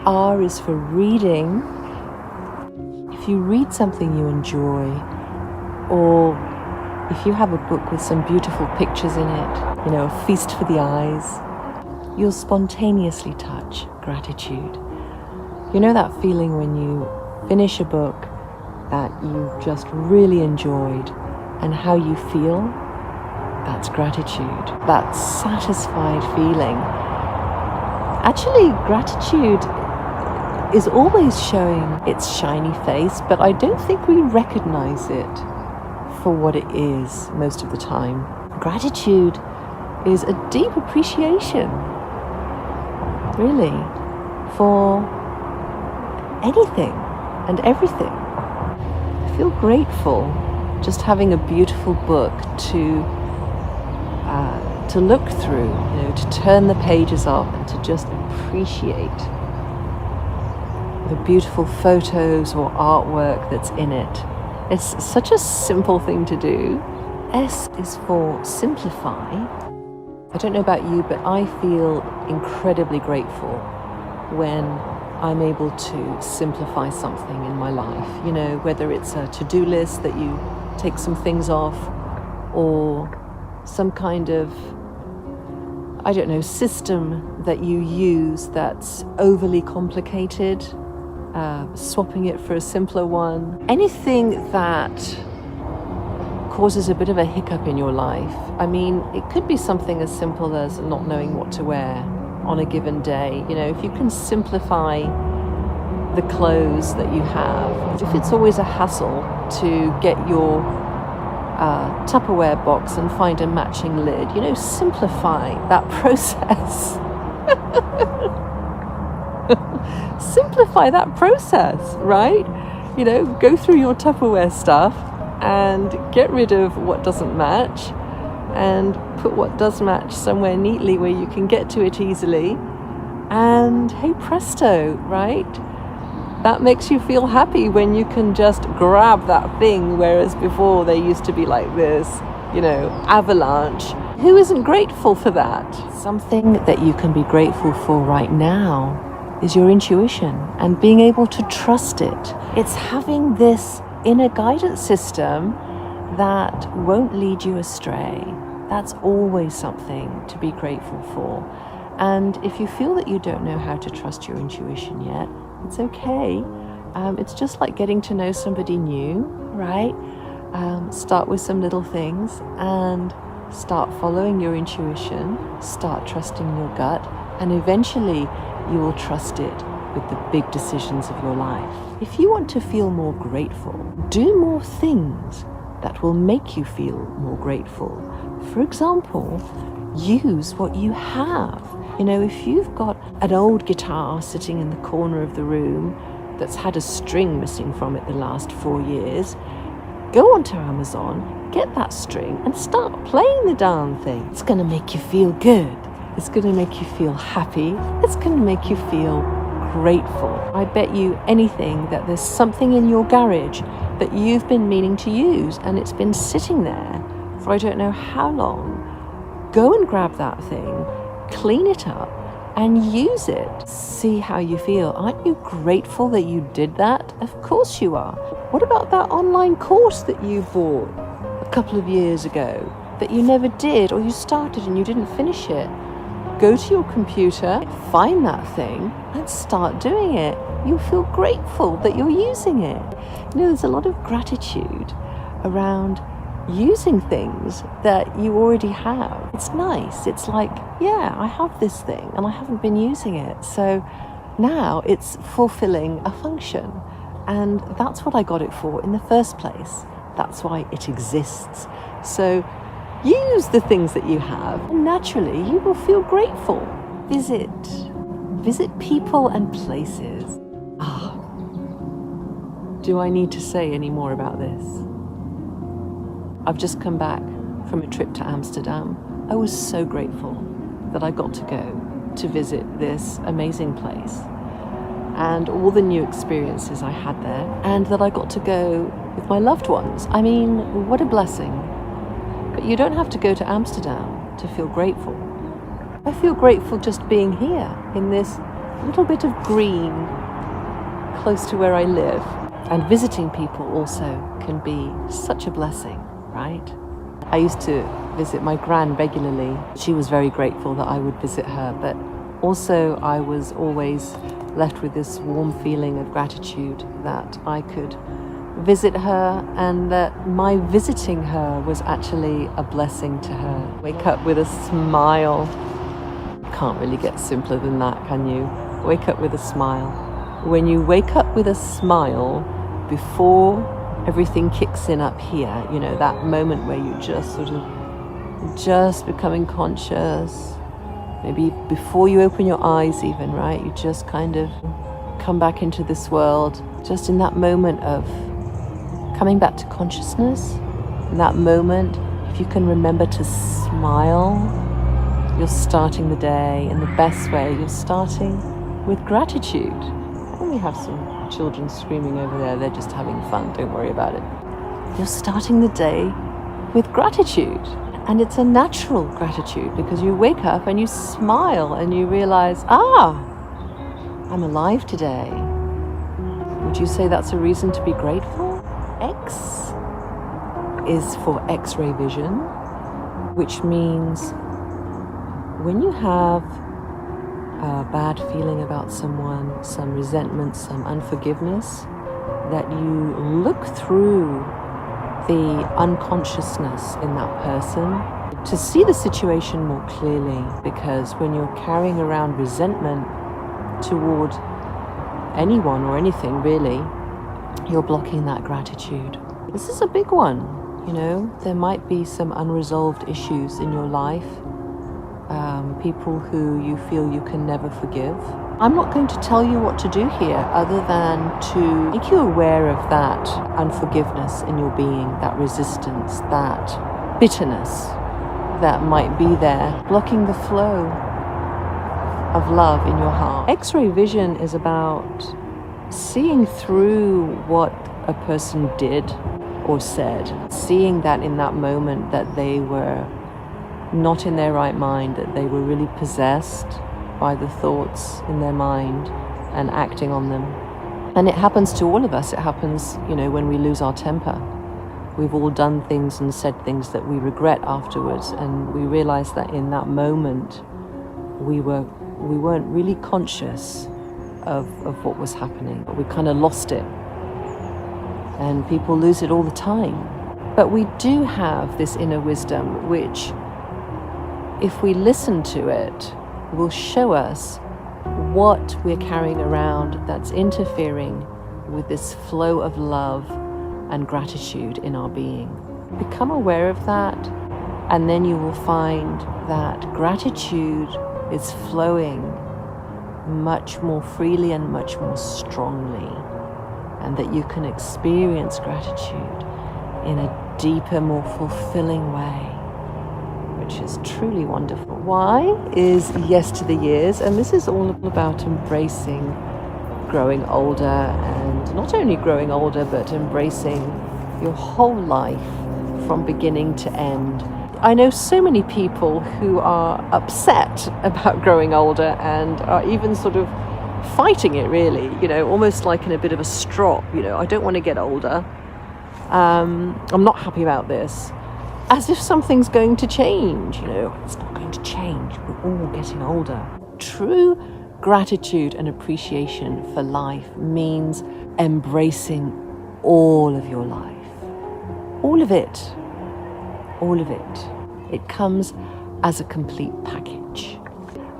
R is for reading. If you read something you enjoy, or if you have a book with some beautiful pictures in it, a feast for the eyes, you'll spontaneously touch gratitude. You know that feeling when you finish a book that you just really enjoyed and how you feel? That's gratitude. That satisfied feeling. Actually, gratitude is always showing its shiny face, but I don't think we recognize it for what it is most of the time. Gratitude is a deep appreciation, really, for anything and everything. I feel grateful just having a beautiful book to look through, to turn the pages up and to just appreciate the beautiful photos or artwork that's in it. It's such a simple thing to do. S is for simplify. I don't know about you, but I feel incredibly grateful when I'm able to simplify something in my life. Whether it's a to-do list that you take some things off, or some kind of, system that you use that's overly complicated, swapping it for a simpler one. Anything that causes a bit of a hiccup in your life. It could be something as simple as not knowing what to wear on a given day. If you can simplify the clothes that you have, if it's always a hassle to get your Tupperware box and find a matching lid, simplify that process. Simplify that process, right? Go through your Tupperware stuff and get rid of what doesn't match and put what does match somewhere neatly where you can get to it easily. And hey presto, right? That makes you feel happy when you can just grab that thing, whereas before they used to be like this, avalanche. Who isn't grateful for that? Something that you can be grateful for right now is your intuition and being able to trust it. It's having this inner guidance system that won't lead you astray. That's always something to be grateful for. And if you feel that you don't know how to trust your intuition yet, it's okay. It's just like getting to know somebody new, right? Start with some little things and start following your intuition, start trusting your gut, and eventually you will trust it with the big decisions of your life. If you want to feel more grateful, do more things that will make you feel more grateful. For example, use what you have. If you've got an old guitar sitting in the corner of the room that's had a string missing from it the last 4 years, go onto Amazon, get that string and start playing the darn thing. It's going to make you feel good. It's going to make you feel happy. It's going to make you feel grateful. I bet you anything that there's something in your garage that you've been meaning to use and it's been sitting there for I don't know how long. Go and grab that thing, clean it up and use it. See how you feel. Aren't you grateful that you did that? Of course you are. What about that online course that you bought a couple of years ago that you never did, or you started and you didn't finish it? Go to your computer, find that thing and start doing it. You'll feel grateful that you're using it. There's a lot of gratitude around using things that you already have. It's nice. It's like, yeah, I have this thing and I haven't been using it. So now it's fulfilling a function. And that's what I got it for in the first place. That's why it exists. So use the things that you have and naturally you will feel grateful. Visit people and places. Do I need to say any more about this? I've just come back from a trip to Amsterdam. I was so grateful that I got to go to visit this amazing place and all the new experiences I had there, and that I got to go with my loved ones. I mean, what a blessing. But you don't have to go to Amsterdam to feel grateful. I feel grateful just being here in this little bit of green close to where I live. And visiting people also can be such a blessing, right? I used to visit my gran regularly. She was very grateful that I would visit her, but also I was always left with this warm feeling of gratitude that I could visit her and that my visiting her was actually a blessing to her. Wake up with a smile. Can't really get simpler than that, can you? Wake up with a smile. When you wake up with a smile before everything kicks in up here, you know, that moment where you just becoming conscious, maybe before you open your eyes even, right? You just kind of come back into this world, just in that moment of coming back to consciousness. In that moment, if you can remember to smile, you're starting the day in the best way. You're starting with gratitude. And we have some children screaming over there. They're just having fun. Don't worry about it. You're starting the day with gratitude. And it's a natural gratitude because you wake up and you smile and you realize, I'm alive today. Would you say that's a reason to be grateful? X is for X-ray vision, which means when you have a bad feeling about someone, some resentment, some unforgiveness, that you look through the unconsciousness in that person to see the situation more clearly. Because when you're carrying around resentment toward anyone or anything really, you're blocking that gratitude. This is a big one, you know. There might be some unresolved issues in your life, people who you feel you can never forgive. I'm not going to tell you what to do here other than to make you aware of that unforgiveness in your being, that resistance, that bitterness that might be there, blocking the flow of love in your heart. X-ray vision is about seeing through what a person did or said, seeing that in that moment that they were not in their right mind, that they were really possessed by the thoughts in their mind and acting on them. And it happens to all of us. It happens, you know, when we lose our temper. We've all done things and said things that we regret afterwards, and we realize that in that moment we weren't really conscious of what was happening. We kind of lost it. And people lose it all the time. But we do have this inner wisdom, which, if we listen to it, will show us what we're carrying around that's interfering with this flow of love and gratitude in our being. Become aware of that, and then you will find that gratitude is flowing much more freely and much more strongly, and that you can experience gratitude in a deeper, more fulfilling way, which is truly wonderful. Y is yes to the years, and this is all about embracing growing older, and not only growing older, but embracing your whole life from beginning to end. I know so many people who are upset about growing older and are even sort of fighting it, really, you know, almost like in a bit of a strop, you know, I don't want to get older. I'm not happy about this. As if something's going to change, you know. It's not going to change. We're all getting older. True gratitude and appreciation for life means embracing all of your life. All of it. All of it. It comes as a complete package.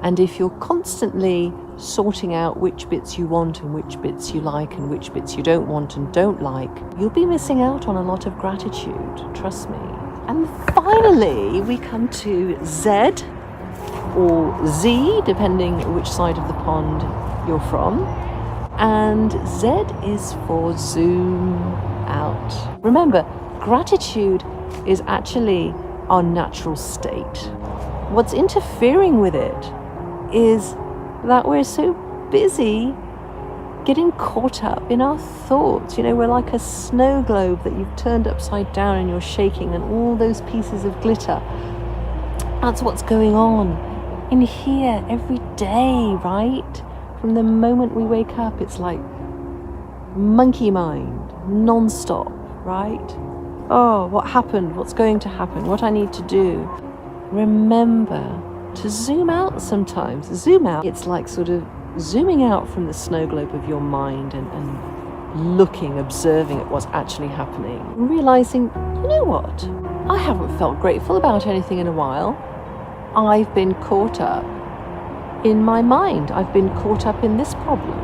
And if you're constantly sorting out which bits you want and which bits you like and which bits you don't want and don't like, you'll be missing out on a lot of gratitude, trust me. And finally, we come to Z, or Z, depending which side of the pond you're from. And Z is for zoom out. Remember, gratitude is actually our natural state. What's interfering with it is that we're so busy getting caught up in our thoughts. You know, we're like a snow globe that you've turned upside down and you're shaking, and all those pieces of glitter. That's what's going on in here every day, right? From the moment we wake up, it's like monkey mind, non-stop, right? Oh, what happened? What's going to happen? What I need to do? Remember to zoom out sometimes. Zoom out. It's like sort of zooming out from the snow globe of your mind and looking, observing at what's actually happening. Realizing, you know what? I haven't felt grateful about anything in a while. I've been caught up in my mind. I've been caught up in this problem.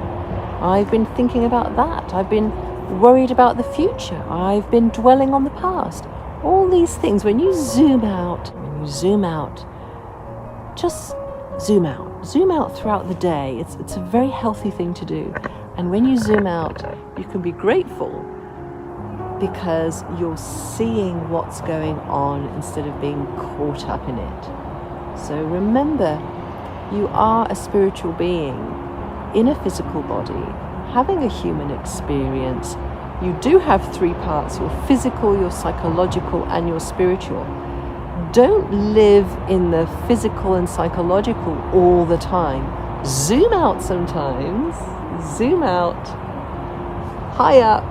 I've been thinking about that. I've been worried about the future. I've been dwelling on the past. All these things, when you zoom out, just zoom out. Zoom out throughout the day. It's a very healthy thing to do. And when you zoom out, you can be grateful because you're seeing what's going on instead of being caught up in it. So remember, you are a spiritual being in a physical body, having a human experience. You do have three parts: your physical, your psychological, and your spiritual. Don't live in the physical and psychological all the time. Zoom out sometimes. Zoom out, high up,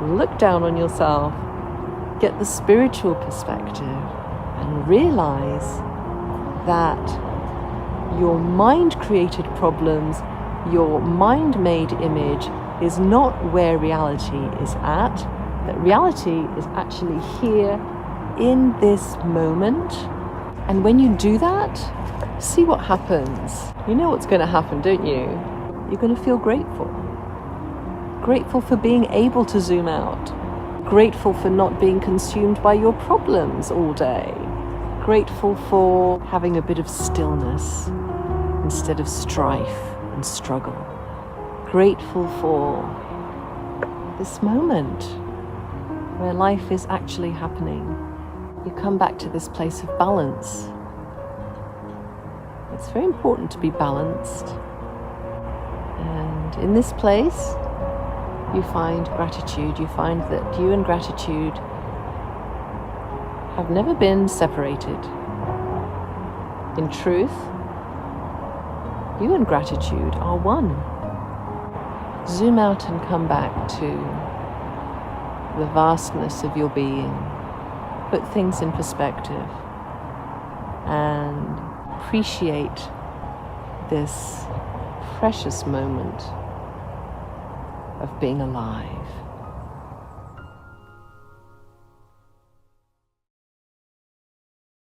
look down on yourself, get the spiritual perspective, and realize that your mind-created problems, your mind-made image is not where reality is at, that reality is actually here in this moment. And when you do that, see what happens. You know what's going to happen, don't you? You're going to feel grateful. Grateful for being able to zoom out. Grateful for not being consumed by your problems all day. Grateful for having a bit of stillness instead of strife and struggle. Grateful for this moment where life is actually happening. You come back to this place of balance. It's very important to be balanced. And in this place, you find gratitude. You find that you and gratitude have never been separated. In truth, you and gratitude are one. Zoom out and come back to the vastness of your being. Put things in perspective and appreciate this precious moment of being alive.